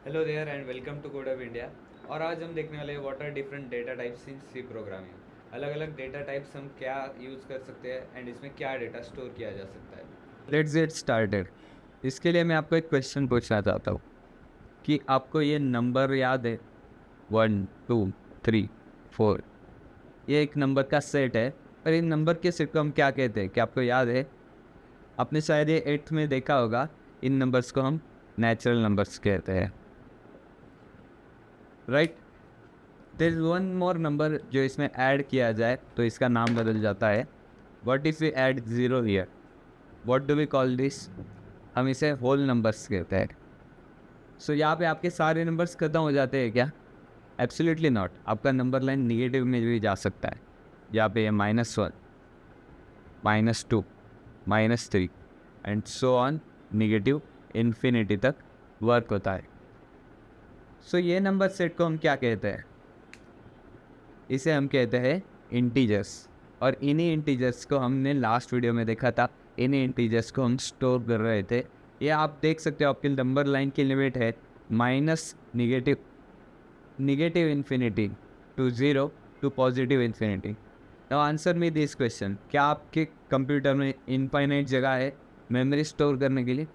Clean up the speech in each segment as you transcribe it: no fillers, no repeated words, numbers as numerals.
Hello there and welcome to code of India. और आज हम देखने वाले हैं what are different data types in C programming. अलग अलग डेटा टाइप्स हम क्या यूज़ कर सकते हैं एंड इसमें क्या डेटा स्टोर किया जा सकता है। Let's get started. इसके लिए मैं आपको एक क्वेश्चन पूछना चाहता हूँ कि आपको ये नंबर याद है 1 2 3 4। ये एक नंबर का सेट है और इन नंबर के सेट को हम क्या कहते हैं? क्या आपको याद है? आपने शायद ये 8th में देखा होगा। इन नंबर्स को हम नेचुरल नंबर्स कहते हैं, right? There is one more number जो इसमें ऐड किया जाए तो इसका नाम बदल जाता है। What if we add zero here? What do we call this? हम इसे होल नंबर्स कहते हैं। सो यहाँ पे आपके सारे नंबर्स खत्म हो जाते हैं क्या? Absolutely not. आपका नंबर लाइन निगेटिव में भी जा सकता है। यहाँ पे -1 -2 -3 and so on, negative infinity तक वर्क होता है। सो ये नंबर सेट को हम क्या कहते हैं? इसे हम कहते हैं इंटीजर्स। और इन्हीं इंटीजर्स को हमने लास्ट वीडियो में देखा था। इन्हीं इंटीजर्स को हम स्टोर कर रहे थे। ये आप देख सकते हो, आपकी नंबर लाइन की लिमिट है minus negative infinity to zero to positive infinity. Now answer me this question, क्या आपके कंप्यूटर में इनफाइनाइट जगह है मेमोरी स्टोर करने के लिए?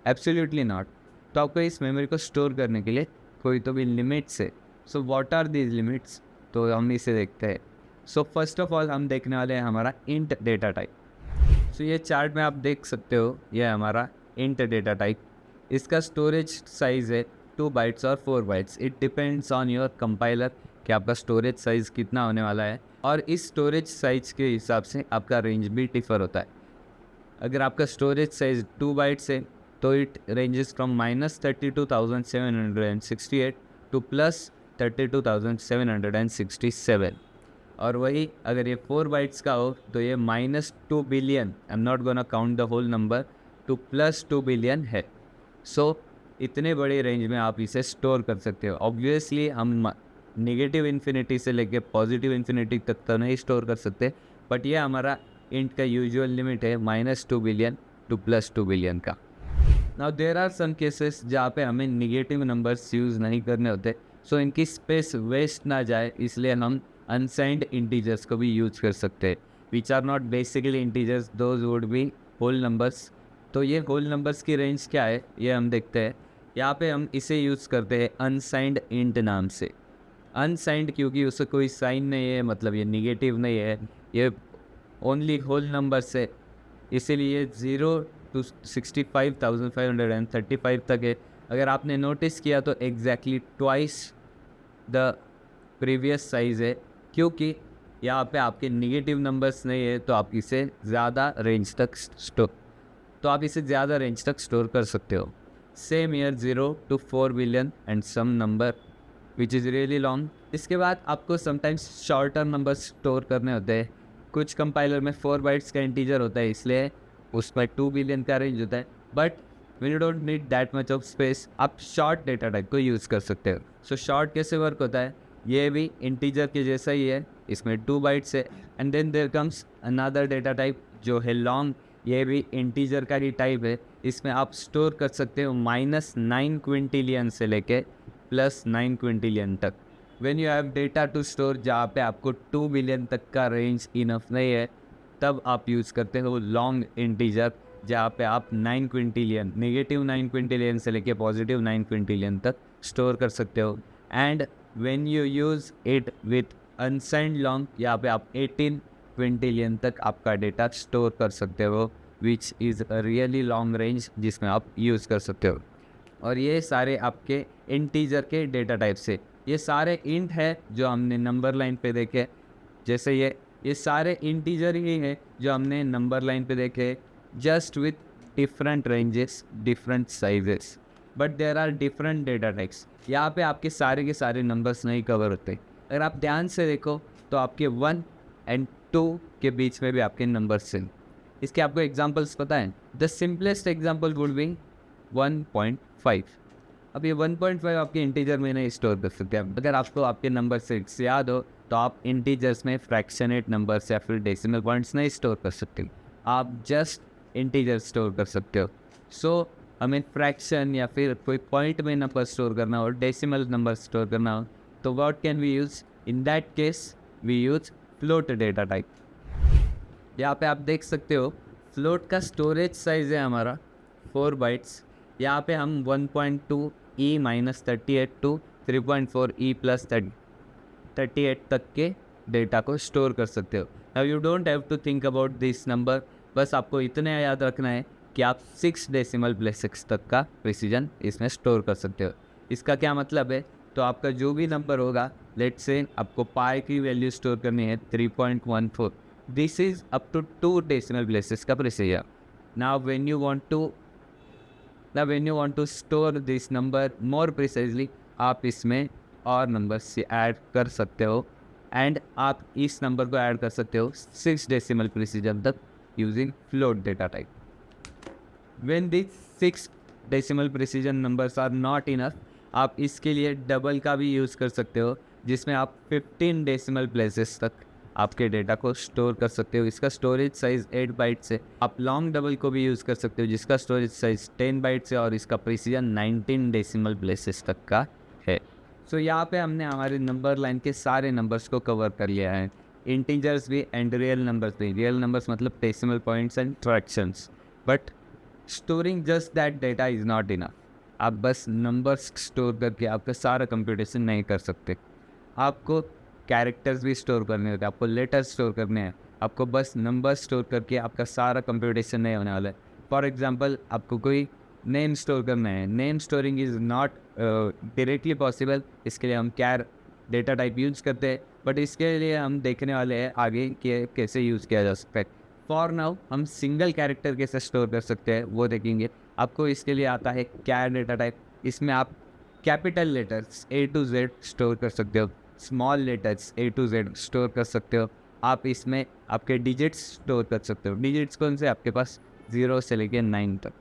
Absolutely not. तो आपको इस मेमोरी को स्टोर करने के लिए कोई तो भी लिमिट्स है। So what are these limits? तो हम इसे देखते हैं। सो फर्स्ट ऑफ ऑल हम देखने वाले हैं हमारा इंट डेटा टाइप। सो ये चार्ट में आप देख सकते हो, ये हमारा इंट डेटा टाइप। इसका स्टोरेज साइज़ है 2 बाइट्स और 4 bytes. It depends on your compiler कि आपका स्टोरेज साइज़ कितना होने वाला है, और इस स्टोरेज साइज़ के हिसाब से आपका रेंज भी डिफ़र होता है। अगर आपका स्टोरेज साइज़ 2 बाइट्स है तो इट रेंजेस फ्रॉम -32,768 टू +32,767। और वही अगर ये 4 बाइट्स का हो तो ये -2 billion, I am not gonna count the whole number, to +2 billion है। सो इतने बड़े रेंज में आप इसे स्टोर कर सकते हो। ऑब्वियसली हम नेगेटिव इन्फिनिटी से लेके पॉजिटिव इन्फिनिटी तक तो नहीं स्टोर कर सकते, बट ये हमारा इंट का यूजुअल लिमिट है -2 बिलियन टू +2 बिलियन का। Now there are some cases जहाँ पे हमें निगेटिव नंबर्स यूज़ नहीं करने होते। सो इनकी स्पेस वेस्ट ना जाए, इसलिए हम अनसाइंड इंटीजर्स को भी यूज कर सकते हैं, which are not basically integers, those would be whole numbers. तो ये होल नंबर्स की रेंज क्या है ये हम देखते हैं। यहाँ पे हम इसे यूज़ करते हैं अनसाइंड इंट नाम से। अनसाइंड क्योंकि उससे कोई साइन नहीं है, मतलब ये निगेटिव नहीं है, ये ओनली होल नंबर्स है, इसीलिए 0 टू 65,535 तक है। अगर आपने नोटिस किया तो exactly twice the previous size है, क्योंकि यहाँ पे आपके निगेटिव नंबर्स नहीं है, तो आप इसे ज़्यादा रेंज तक स्टोर कर सकते हो। Same year 0 to 4 billion and some number which is really long. इसके बाद आपको समटाइम्स शॉर्टर नंबर स्टोर करने होते हैं। कुछ कंपाइलर में 4 बाइट्स का इंटीजर होता है, इसलिए उसमें 2 बिलियन का रेंज होता है। But when you don't need that much of space, आप शॉर्ट डेटा टाइप को यूज़ कर सकते हो। सो शॉर्ट कैसे वर्क होता है? ये भी इंटीजर के जैसा ही है, इसमें 2 बाइट्स है। And then there comes another data type जो है लॉन्ग। ये भी इंटीजर का ही टाइप है। इसमें आप स्टोर कर सकते हो -9 क्विंटिलियन से लेके +9 क्विंटिलियन तक। When you have data to store जहाँ पे आपको 2 बिलियन तक का रेंज इनफ नहीं है, तब आप यूज़ करते हो लॉन्ग इंटीजर, जहाँ पे आप 9 क्विंटिलियन, नेगेटिव 9 क्विंटिलियन से लेके पॉजिटिव 9 क्विंटिलियन तक स्टोर कर सकते हो। And when you use it with unsigned long, यहाँ पे आप 18 क्विंटिलियन तक आपका डेटा स्टोर कर सकते हो, which is a really long range जिसमें आप यूज़ कर सकते हो। और ये सारे आपके इंटीजर के डेटा टाइप से, ये सारे इंट है जो हमने नंबर लाइन पे देखे। जैसे ये सारे इंटीजर ही हैं जो हमने नंबर लाइन पे देखे, just with different ranges, different sizes, but there are different data types. यहाँ पे आपके सारे के सारे नंबर्स नहीं कवर होते। अगर आप ध्यान से देखो तो आपके 1 and 2 के बीच में भी आपके नंबर्स हैं। इसके आपको एग्जांपल्स पता है? The simplest example would be 1.5। अब ये 1.5 आपके इंटीजर में नहीं स्टोर कर सकते। अगर आपको आपके नंबर 6 याद हो तो आप इंटीजर्स में फ्रैक्शनेट नंबर्स या फिर डेसिमल पॉइंट्स नहीं स्टोर कर सकते, आप जस्ट इंटीजर स्टोर कर सकते हो। सो हमें फ्रैक्शन या फिर कोई पॉइंट में नंबर स्टोर करना हो, डेसिमल नंबर स्टोर करना हो, तो what can we use? In that case we use float data type. यहाँ पे आप देख सकते हो फ्लोट का स्टोरेज साइज़ है हमारा 4 बाइट्स। यहाँ पे हम 1.2 E minus 38 to 3.4 E plus 38 तक के डेटा को स्टोर कर सकते हो। Now you don't have to think about this number, बस आपको इतना याद रखना है कि आप 6 डेसिमल प्लेसेस तक का प्रिसीजन इसमें स्टोर कर सकते हो। इसका क्या मतलब है? तो आपका जो भी नंबर होगा, लेट्स से आपको पाई की वैल्यू स्टोर करनी है 3.14, this is up to 2 decimal places का precision. Now when you want to store this number more precisely, आप इसमें और नंबर्स से ऐड कर सकते हो एंड आप इस नंबर को ऐड कर सकते हो 6 डेसिमल प्रिसीजन तक using float data type. When these 6 decimal precision numbers are not enough, आप इसके लिए डबल का भी यूज़ कर सकते हो, जिसमें आप 15 डेसिमल प्लेसेस तक आपके डेटा को स्टोर कर सकते हो। इसका स्टोरेज साइज़ 8 बाइट्स है। आप लॉन्ग डबल को भी यूज़ कर सकते हो, जिसका स्टोरेज साइज़ 10 बाइट्स है और इसका प्रिसीजन 19 डेसिमल प्लेसेस तक का है। सो यहाँ पे हमने हमारे नंबर लाइन के सारे नंबर्स को कवर कर लिया है, इंटीजर्स भी एंड रियल नंबर्स भी। रियल नंबर्स मतलब decimal points and fractions. But storing just that data is not enough. आप बस नंबर्स स्टोर करके आपका सारा कंप्यूटेशन नहीं कर सकते। आपको कैरेक्टर्स भी स्टोर करने होते हैं, आपको लेटर्स स्टोर करने हैं। आपको बस नंबर स्टोर करके आपका सारा कंप्यूटेशन नहीं होने वाला है। फॉर एग्जांपल, आपको कोई नेम स्टोर करना है, name storing is not directly possible. इसके लिए हम कैर डेटा टाइप यूज़ करते हैं, बट इसके लिए हम देखने वाले हैं आगे कि कैसे यूज़ किया जा सकता है। फॉर नाउ हम सिंगल कैरेक्टर कैसे स्टोर कर सकते हैं वो देखेंगे। आपको इसके लिए आता है कैर डेटा टाइप। इसमें आप capital letters A to Z store कर सकते हो, small letters A to Z store कर सकते हो। आप इसमें आपके डिजिट्स स्टोर कर सकते हो। डिजिट्स कौन से? आपके पास 0 से लेकर 9 तक।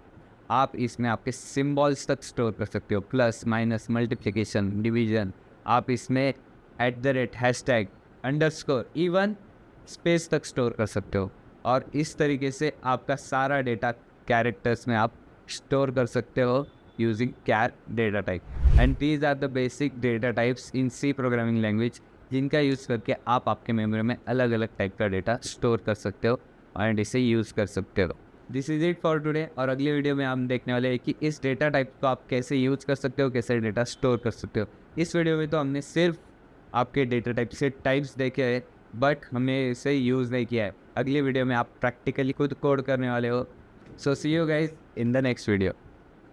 आप इसमें आपके सिम्बॉल्स तक स्टोर कर सकते हो, प्लस माइनस मल्टीप्लिकेशन डिवीजन। आप इसमें @ हैशटैग अंडरस्कोर इवन स्पेस तक स्टोर कर सकते हो। और इस तरीके से आपका सारा डेटा कैरेक्टर्स में आप स्टोर कर सकते हो using char data type. And these are the basic data types in C programming language, जिनका यूज़ करके आप आपके मेमोरी में अलग अलग टाइप का डेटा स्टोर कर सकते हो एंड इसे यूज़ कर सकते हो। This is it for today. और अगली वीडियो में हम देखने वाले हैं कि इस डेटा टाइप को आप कैसे यूज़ कर सकते हो, कैसे डेटा स्टोर कर सकते हो। इस वीडियो में तो हमने सिर्फ आपके डेटा टाइप से टाइप्स देखे हैं, बट हमने इसे यूज़ नहीं किया है। अगली वीडियो में आप प्रैक्टिकली खुद कोड करने वाले हो। So see you guys in the next video.